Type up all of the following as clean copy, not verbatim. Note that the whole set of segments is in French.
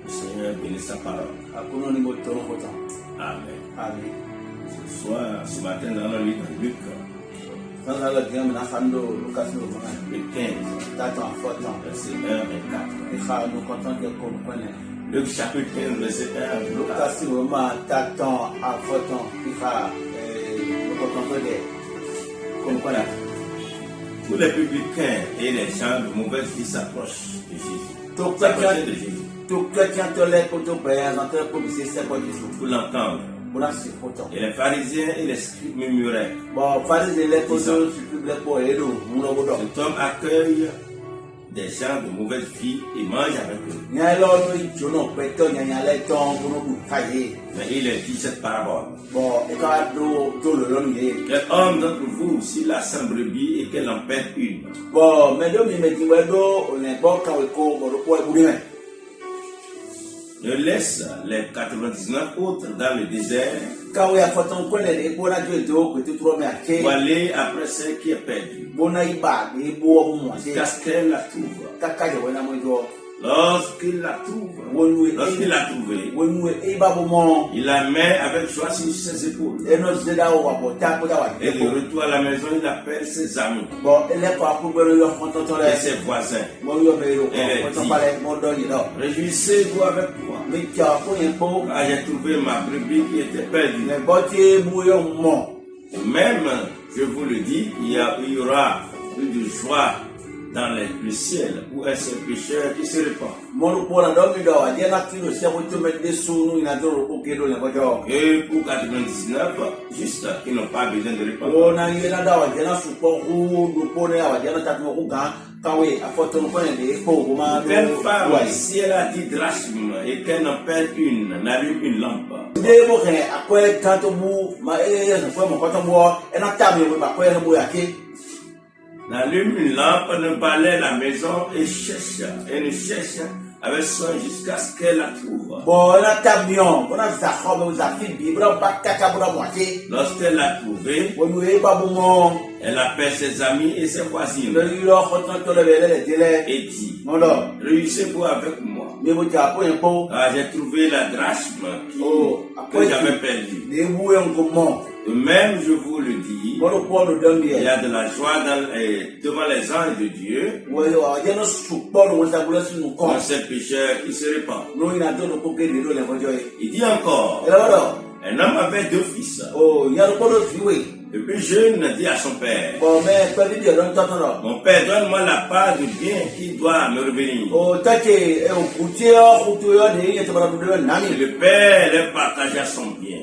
Seigneur bénisse sa parole. Amen. Amen. Ce soir, ce matin, dans la Luc, le 15, verset 1 et 4. Luc chapitre 15, verset 1 à 4. Tous les publicains et les gens de mauvaise vie s'approchent de Jésus. S'approchaient de Jésus. Pour l'entendre. Et les pharisiens et les scribes murmuraient. Cet homme accueille des gens de mauvaise vie et mange avec eux. Mais il a dit cette parabole. Quel homme d'entre vous, s'il a 100 brebis et qu'elle en perd une, ne laisse les 99 autres dans le désert pour aller après celle qui est perdue. Jusqu'à ce qu'elle la trouve. Lorsqu'il la trouve, il la met avec joie sur ses épaules. Et de retour à la maison, il appelle ses amis et ses voisins. Et dit, réjouissez-vous avec moi, car j'ai trouvé ma brebis qui était perdue. Même, je vous le dis, il y aura plus de joie dans le ciel pour un seul pécheur qui se répand. Et pour 99 juste qui n'ont pas besoin de répondre. Quelle femme, si elle a 10 drachmes et qu'elle n'en perd une, n'allume une lampe. N'allume une lampe, ne balaie la maison et ne cherche avec soin jusqu'à ce qu'elle la trouve. Lorsqu'elle l'a trouvée, elle appelle ses amis et ses voisines et dit, réussissez-vous avec moi. J'ai trouvé la drachme que j'avais perdue. De même, je vous le dis, il y a de la joie devant les anges de Dieu quand c'est pécheur qui se répand. Il dit encore, un homme avait 2 fils. Le plus jeune dit à son père, mon père, donne-moi la part du bien qui doit me revenir. Et le père les partagea son bien.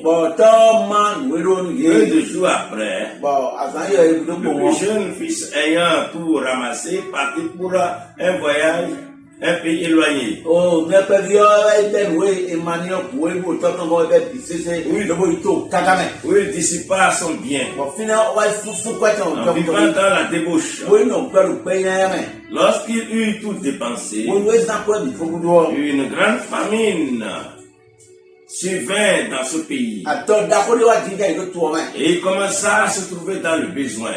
2 jours après, le plus jeune fils ayant tout ramassé, partit pour un voyage, un pays éloigné. Où il dissipa son bien. En vivant dans la débauche. Lorsqu'il eut tout dépensé, une grande famine survint dans ce pays. Et il commença à se trouver dans le besoin.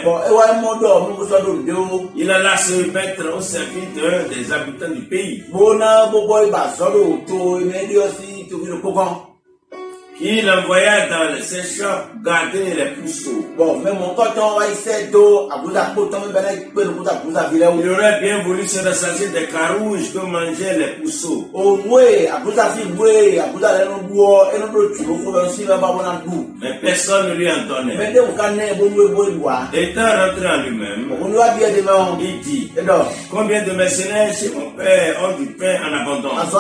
Il alla se mettre au service d'un des habitants du pays. Il envoya dans ses champs garder les pousseaux. Il aurait bien voulu se rassasier des carouges que mangeaient les pousseaux. Mais personne ne lui en donnait. Étant rentré en lui-même, il dit, combien de mercenaires chez mon père ont du pain en abondance?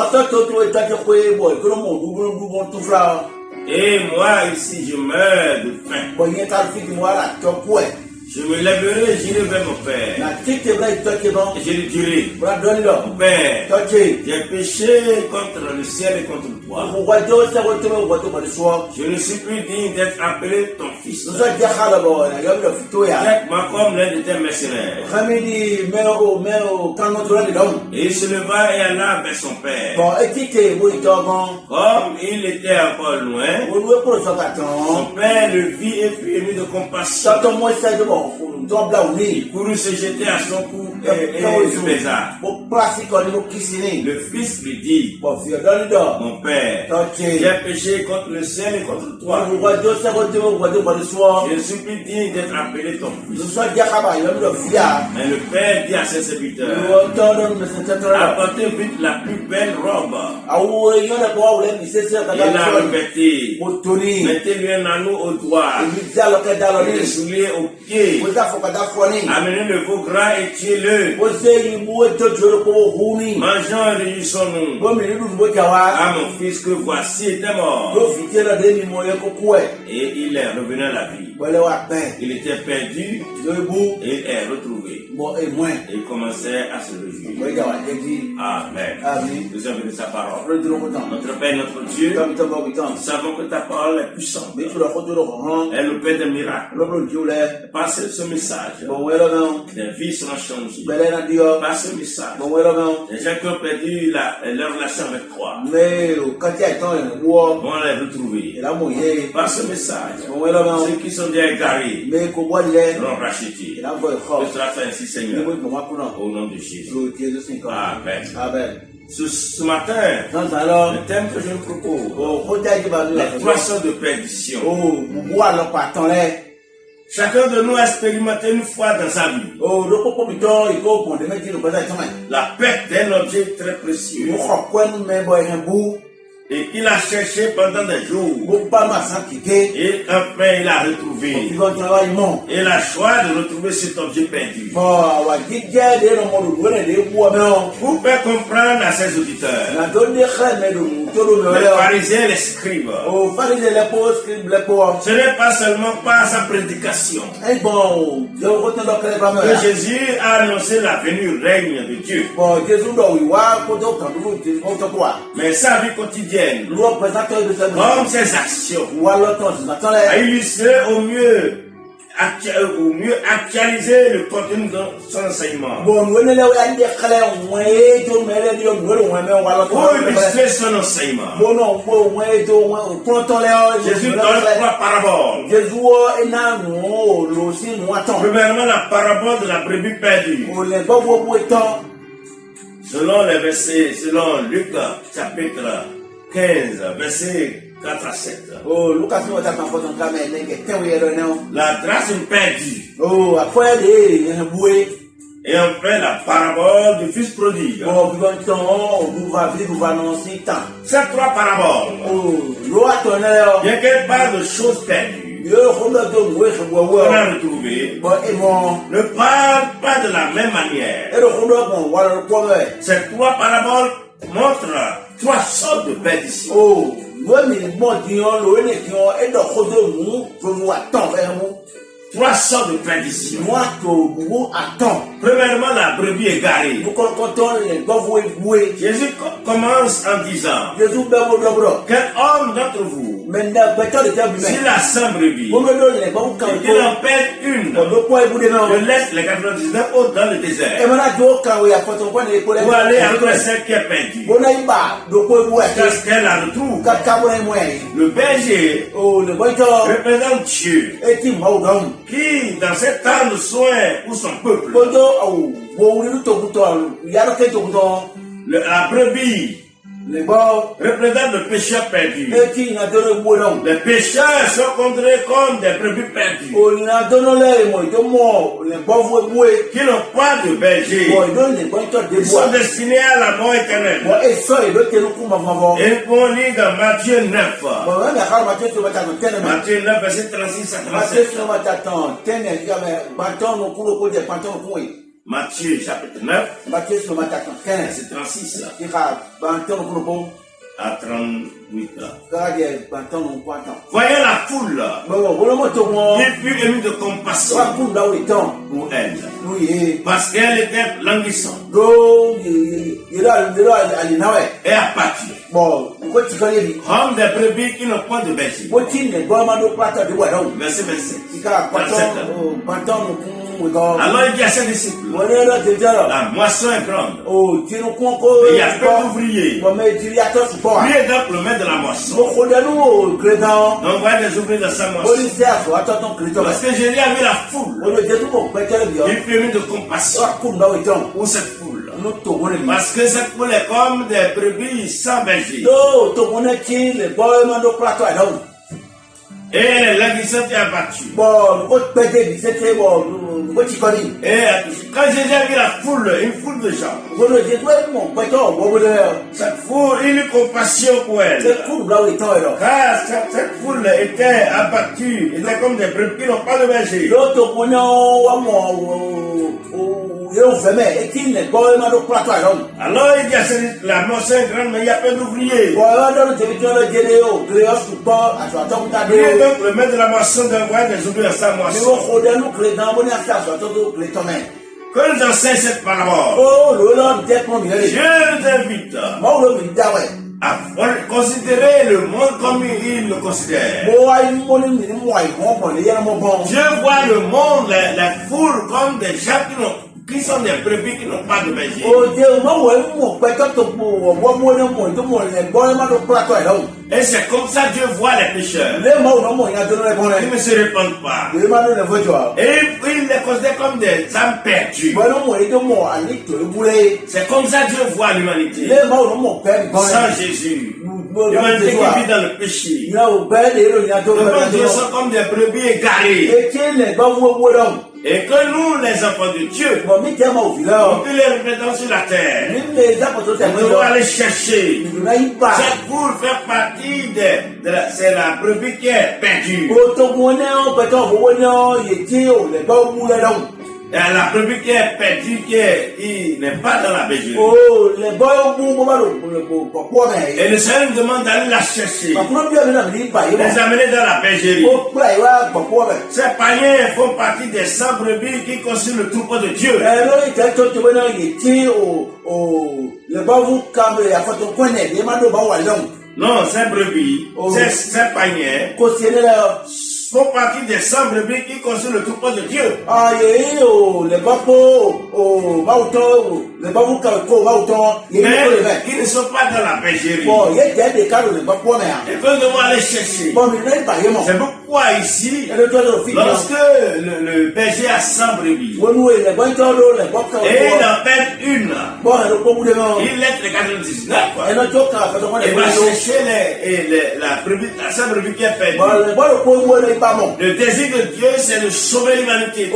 Et moi ici je meurs de faim. Je me lèverai, j'irai vers mon père. Et je lui dirai, mon père, j'ai péché contre le ciel et contre toi. Je ne suis plus digne d'être appelé ton fils. Traite-moi comme l'un de tes mercenaires. Et il se leva et alla vers son père. Comme il était encore loin, son père le vit et fut ému de compassion. Il courut se jeter à son cou et le baisa. Le fils lui dit, mon père, j'ai péché contre le ciel et contre toi. Je suis plus digne d'être appelé ton fils. Mais le père dit à ses serviteurs, apportez vite la plus belle robe. Il l'a revêté. Mettez-lui un anneau au doigt et des souliers aux pieds. Amenez le veau gras et tuez-le. Mangeons et réjouissons-nous. Ah mon fils, que voici était mort. Et il est revenu à la vie. Il était perdu et il est retrouvé. Et il commençait à se réjouir. Amen. Nous avons béni sa parole. Notre Père, notre Dieu, nous savons que ta parole est puissante. Elle nous fait des miracles. Par ce message, des vies seront changées. Par ce message, les gens qui ont perdu leur relation avec toi vont les retrouver. Par ce message, ceux qui sont déjà égarés seront rachetés. Que cela soit ainsi, Seigneur. Au nom de Jésus. Amen. Ce matin, le thème que je vous propose, les 3 sortes de perdition. Chacun de nous a expérimenté une fois dans sa vie la perte d'un objet très précieux et qu'il a cherché pendant des jours. Et enfin il a retrouvé. Et la joie de retrouver cet objet perdu. Pour faire comprendre à ses auditeurs, les pharisiens et les scribes, ce n'est pas seulement par sa prédication que Jésus a annoncé la venue règne de Dieu, mais sa vie quotidienne, comme ses actions, a illustré au mieux actualiser le contenu de son enseignement. Pour illustrer son enseignement, Jésus donne 3 paraboles. Premièrement, la parabole de la brebis perdue. Selon les versets, selon Luc chapitre 15, versets 4 à 7. La grâce perdue. Et enfin la parabole du fils prodigue. Ces 3 paraboles, bien qu'elles parlent de choses perdues, on a retrouvé, ne parlent pas de la même manière. Ces 3 paraboles montrent 3 sortes de perdition. 3 sortes de perdition. Premièrement, la brebis égarée. Jésus commence en disant, quel homme d'entre vous, s'il a 100 brebis, et qu'il en perd une, ne laisse les 99 autres dans le désert pour aller après celle qui est perdue, parce qu'elle la retrouve. Le berger représente Dieu, qui, dans ces temps de soins pour son peuple, la brebis représente le pécheur perdu. Les pécheurs sont considérés comme des brebis perdues qui n'ont pas de berger. Ils sont destinés à la mort éternelle. Et on lit dans Matthieu 9. Matthieu 9, verset 36 à 37. Matthieu chapitre 9, verset 36 à 38. Voyant la foule, il fut ému de compassion pour elle, parce qu'elle était languissante et apathie, comme des brebis qui n'ont pas de berger. Verset 27. Alors il dit à ses disciples, la moisson est grande. Et il y a peu d'ouvriers. Priez donc le maître de la moisson. Donc voilà les ouvriers de sa moisson. Parce que Jésus a vu la foule. Il fait mis de compassion pour cette foule. Parce que cette foule est comme des brebis sans berger. Et l'aiguissette est abattue. Et quand Jésus a vu la foule, une foule de gens, cette foule, il eut compassion pour elle. Car cette foule était abattue, était comme des brebis qui n'ont pas de berger. Alors il dit à la moisson est grande, mais il y a peu d'ouvriers. Donc le maître de la moisson doit envoyer des ouvriers à sa moisson. Que nous enseigne cette parabole, je nous invite à considérer le monde comme il le considère. Je vois le monde, la foule, comme des gens qui sont des brebis qui n'ont pas de berger. Et c'est comme ça que Dieu voit les pécheurs. Ils ne se répandent pas. Et il les considère comme des âmes perdues. C'est comme ça que Dieu voit l'humanité. Sans Jésus. L'humanité qui vit dans le péché. Devant Dieu sont comme des brebis égarées. Et que nous, les enfants de Dieu, on peut les représenter sur la terre. On doit aller chercher. Cette foule fait partie c'est la brebis qui est perdue. Et la brebis qui est perdue, qui n'est pas dans la bergerie. Et le Seigneur nous demande d'aller la chercher. Les amener dans la bergerie. Ces païens font partie des 100 brebis qui constituent le troupeau de Dieu. Non, ces brebis, ces païens font partie des 100 brebis qui constituent le troupeau de Dieu. Mais qui ne sont pas dans la bergerie. Et que nous devons aller chercher. C'est pourquoi ici, lorsque le berger a 100 brebis, et il en perd une, il laisse les 99. Il va chercher la 100 brebis qui est perdue. Le désir de Dieu, c'est de sauver l'humanité.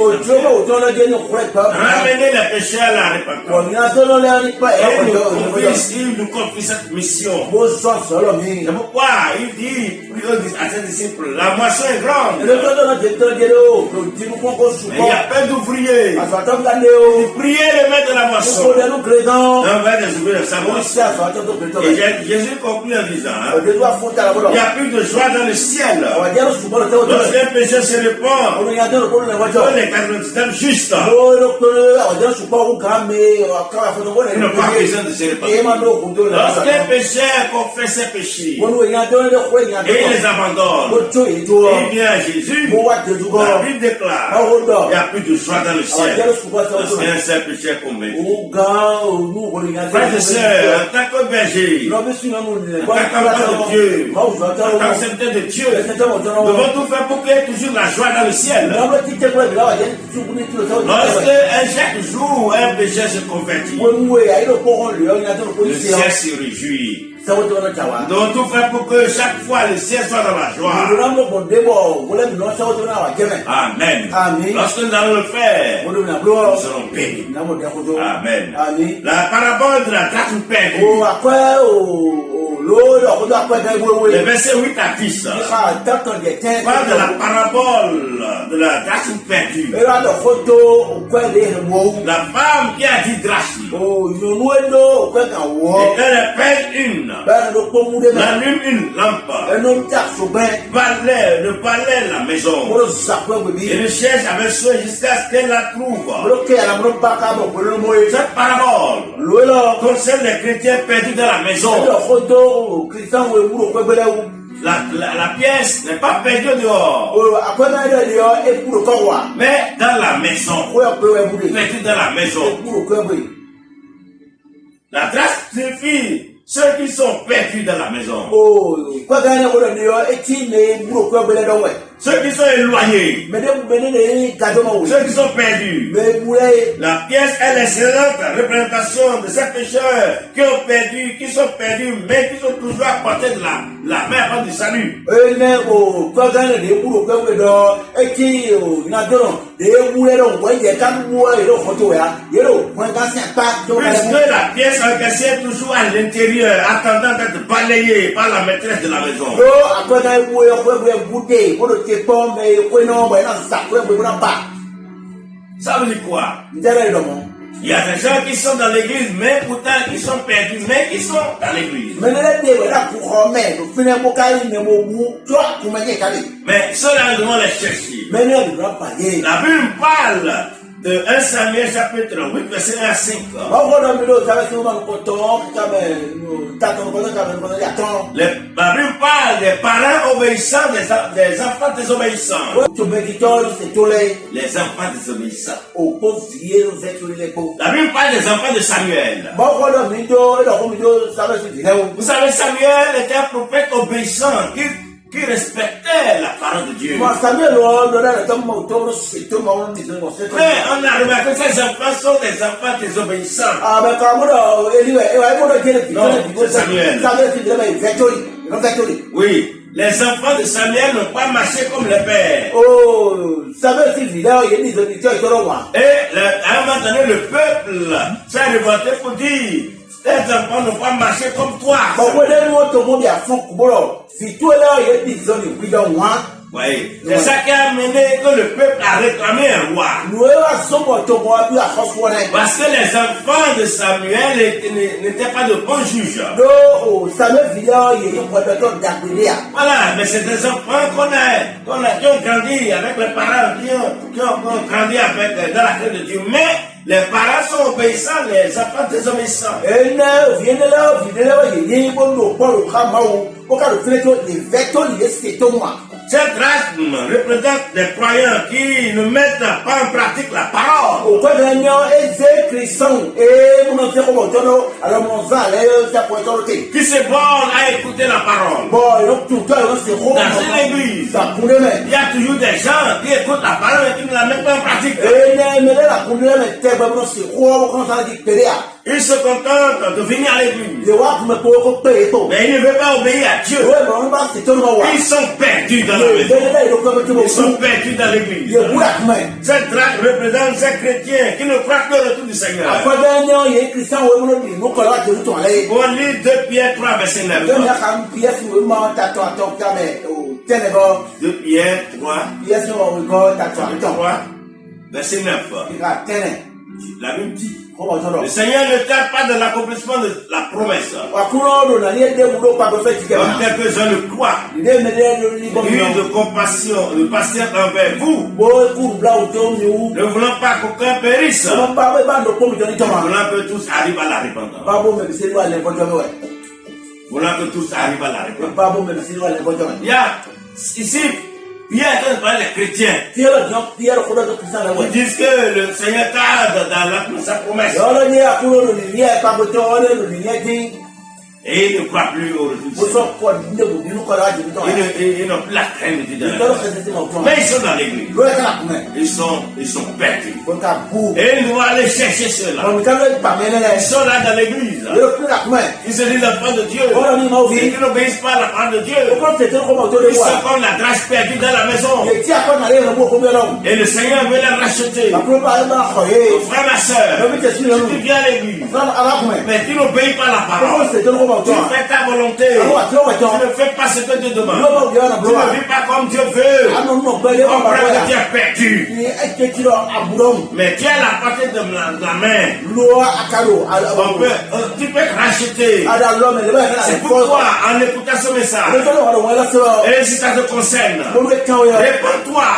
Ramener les péchés à la repentance. Et il nous confie cette mission. C'est pourquoi il dit à ses disciples, la moisson est grande. Mais il y a peu d'ouvriers. Priez le maître de la moisson. Envoyez des ouvriers de sa moisson. Et Jésus conclut en disant, il n'y a plus de joie dans le ciel. Lorsqu'un péché se répand, les 99 justes, ils n'ont pas besoin de se répandre. Lorsqu'un pécheur confesse ses péchés et il les abandonne, il vient à Jésus, la Bible déclare, il n'y a plus de joie dans le ciel. Lorsqu'un seul pécheur convaincu. Frères et sœurs, en tant que berger, en tant qu'enfant de Dieu, en tant que serviteur de Dieu, nous devons tout faire pour qu'il y ait toujours la joie dans le ciel. Lorsque chaque jour un pécheur se convertit, le ciel se réjouit. Nous devons tout faire pour que chaque fois le ciel soit dans la joie. Amen. Lorsque nous allons le faire, nous serons bénis. Amen. La parabole de la drachme perdue. Le verset 8 à 10 parle de la parabole de la drachme perdue. La femme qui a 10 drachmes, et elle perd une, n'allume une lampe, ne balaie la maison, et ne cherche avec soin jusqu'à ce qu'elle la trouve. Cette parabole concerne les chrétiens perdus dans la maison. La pièce n'est pas perdue dehors. Mais dans la maison. Perdue dans la maison. La trace signifie ceux qui sont perdus dans la maison. Ceux qui sont éloignés. Ceux qui sont perdus. La pièce est l'excellente représentation de ces pécheurs qui sont perdus, mais qui sont toujours à portée de la main du salut. Puisque la pièce encaissée est toujours à l'intérieur, attendant d'être balayée par la maîtresse de la maison. Ça veut dire quoi? Il y a des gens qui sont dans l'église, mais pourtant qui sont perdus, mais qui sont dans l'église. Mais ceux-là, nous devons les chercher. La Bible parle de 1 Samuel chapitre 8, verset 1 à 5. La Bible parle des parents obéissants, des enfants désobéissants. Les enfants désobéissants. La Bible parle des enfants de Samuel. Vous savez, Samuel était un prophète obéissant qui respectait la parole de Dieu. Mais on a remarqué que ces enfants sont des enfants désobéissants. Non, c'est Samuel. Oui, les enfants de Samuel n'ont pas marché comme le père. Et à un moment donné, le peuple s'est révolté pour dire: tes enfants n'ont pas marché comme toi. Oui, c'est ça qui a amené que le peuple a réclamé un roi. Parce que les enfants de Samuel n'étaient pas de bons juges. Voilà, mais c'est des enfants qui ont grandi avec les parents, qui ont grandi avec, dans la crainte de Dieu. Mais les parents sont obéissants, les enfants désobéissants. Cette race représente des croyants qui ne mettent pas en pratique la parole. Qui se bornent à écouter la parole. Dans une église, il y a toujours des gens qui écoutent la parole et qui ne la mettent pas en pratique. Ils se contentent de venir à l'église, mais ils ne veulent pas obéir à Dieu. Ils sont perdus dans la maison. Ils sont perdus dans l'église. Cette traque représente ces chrétiens qui ne croient que le retour du Seigneur. On lit 2 Pierre 3, verset 9. 2 Pierre 3, verset 9. La Bible dit: le Seigneur ne tarde pas de l'accomplissement de la promesse. Comme quelques-uns le croient, il de compassion, de patience envers vous, ne voulant pas qu'aucun périsse, voulant que tous arrivent à la repentance. Voulant que tous arrivent à la repentance. Il y a ici Pierre parle des chrétiens. Ils disent que le Seigneur tarde dans sa promesse. Et ils ne croient plus au retour. Ils n'ont plus la crainte de Dieu. Mais ils sont dans l'église. Ils sont perdus. Et ils doivent aller chercher ceux-là. Ils sont là dans l'église. Ils se disent enfants de Dieu. Ils n'obéissent pas à la parole de Dieu. Ils sont comme la grâce perdue dans la maison. Et le Seigneur veut les racheter. Frère, ma soeur, si tu viens à l'église, mais tu n'obéis pas à la parole, tu fais ta volonté, tu ne fais pas ce que Dieu demande, tu ne vis pas comme Dieu veut, comprends que tu es perdu. Mais tu as la portée de la main. Tu peux te racheter. C'est pourquoi, en écoutant ce message, et si ça te concerne, réponds-toi.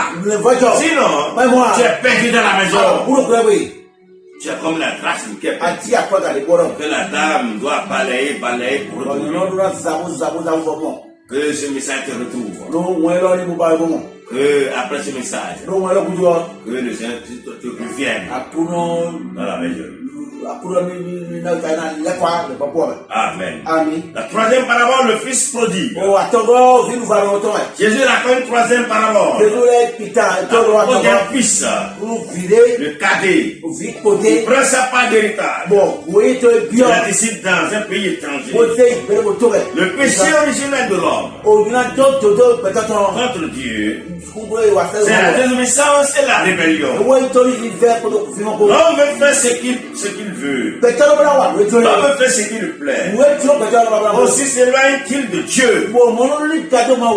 Sinon, tu es perdu dans la maison. Tu es comme la trace qui est perdue, que la dame doit balayer pour retourner. Que ce message te retrouve. Que après ce message, que le Seigneur te vienne dans la maison. Amen. La troisième parabole, le fils prodigue. Jésus raconte une troisième parabole. Un fils, le cadet, il prend sa part d'héritage. Il la décide dans un pays étranger. Le péché originel de l'homme contre Dieu, c'est la désobéissance et la rébellion. L'homme veut faire ce qu'il veut. L'homme veut faire ce qui lui plaît. Aussi s'éloigne-t-il de Dieu.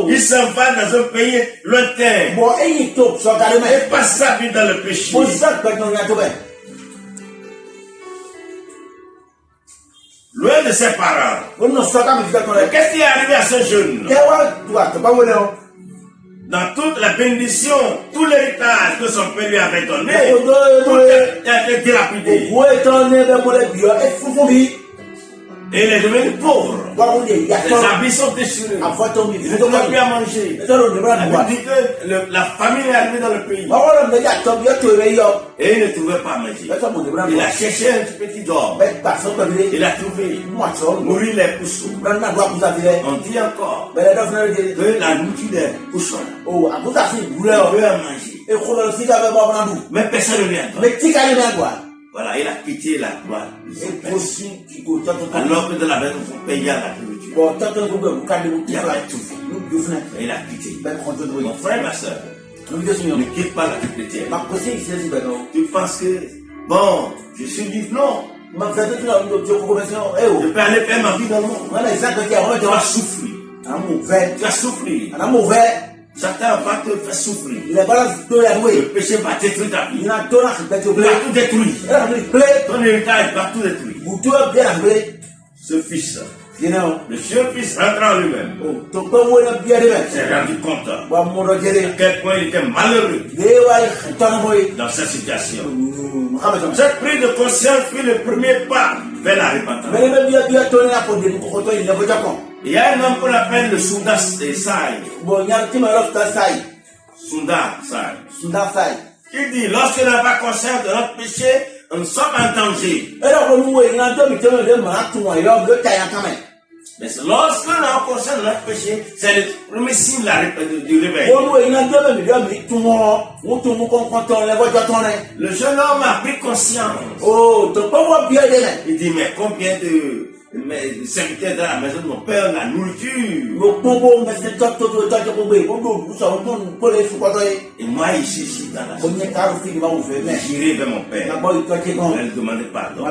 Il s'en va dans un pays lointain et passe sa vie dans le péché. Loin de ses parents. Qu'est-ce qui est arrivé à ce jeune? Dans toute la bénédiction, tout l'héritage que son père lui avait donné, tout a été dilapidé. Et il est devenu pauvre. Les habits sont déchirés. Il ne trouve plus à manger. On dit que la famine est arrivée dans le pays. Et il ne trouvait pas à manger. Il a cherché un petit homme. Il a trouvé. Mourir les poussons. On dit encore que la nourriture des poussons. Il veut à manger. Mais personne ne vient. Voilà, il a quitté la gloire. Alors que de la maison, son pays a la nourriture. Il a tout fait. Il a quitté. Mon frère, ma soeur, ne quitte pas la vie chrétienne. Tu penses que, bon, je suis libre, non. Je peux aller faire ma vie dans le monde. Tu vas souffrir. Tu vas souffrir. Satan va te faire souffrir. Le péché va détruire ta vie. Il va tout détruire. Ton héritage va tout détruire. Ce fils, le jeune fils rentre en lui-même. S'est rendu compte à quel point il était malheureux dans cette situation. Cette prise de conscience fait le premier pas vers la repentance. Il y a un homme qu'on appelle le Sunda Sai. Sunda Sai. Il dit, lorsque nous n'avons pas conscience de notre péché, nous sommes en danger. Mais lorsque nous avons conscience de notre péché, c'est le premier signe du réveil. Le jeune homme a pris conscience. Il dit, mais combien de serviteurs dans la maison de mon père, la nourriture. Et moi ici dans la maison, j'irai vers mon père. Je vais lui demander pardon.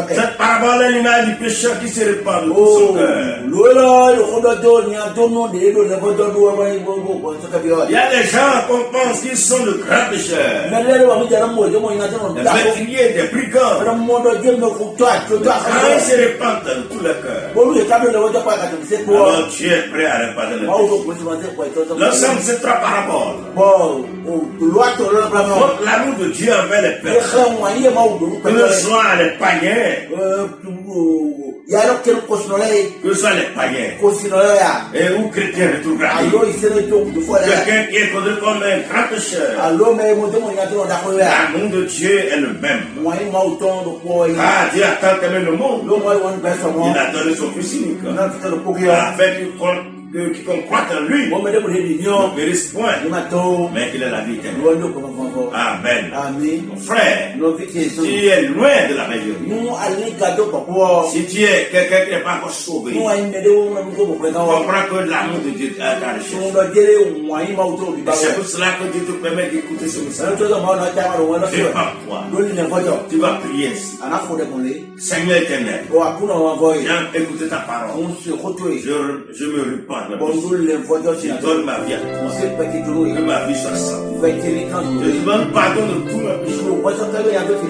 Cette parabole est l'image du pécheur qui se répand dans son cœur. Il y a des gens qu'on pense qu'ils sont de grands pécheurs. Des meurtriers, des brigands. Quand ils se répandent dans tout le cœur, alors tu es prêt à répandre le péché. L'ensemble de ces trois paraboles montre l'amour de Dieu envers les personnes, que ce soit les païens, que ce soit les païens et ou chrétiens rétrogradés. Quelqu'un qui est connu comme un grand pécheur, l'amour de Dieu est le même. Ah, Dieu a tant aimé le monde, il a donné son fils unique afin que quiconque croit en lui ne périsse point, mais qu'il ait la vie éternelle. Amen. Mon frère, si tu es loin de la meilleure, si tu es quelqu'un qui n'est pas encore sauvé, comprends que l'amour de Dieu t'a recherché. C'est pour cela que Dieu te permet d'écouter ce message. Prépare-toi. Tu vas prier ainsi. Seigneur éternel, viens écouter ta parole. Je me repens. Je donne ma vie à toi. Que ma vie soit sainte. Je demande pardon de tous mes péchés.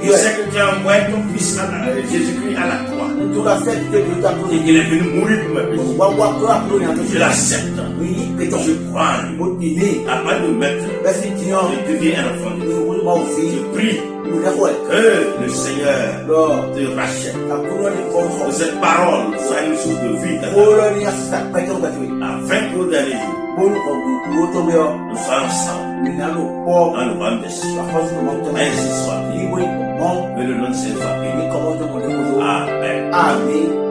Je sais que tu as envoyé ton fils Jésus-Christ à la croix. Et qu'il est venu mourir pour mes péchés. Je l'accepte. Je crois. Après de mettre, je deviens un enfant de Dieu. Je prie que le Seigneur te rachète. Que cette parole soit une source de vie. Afin que Nous soyons ensemble. Dans le royaume des cieux. Ainsi soit. Que le nom de Jésus soit béni. Amen.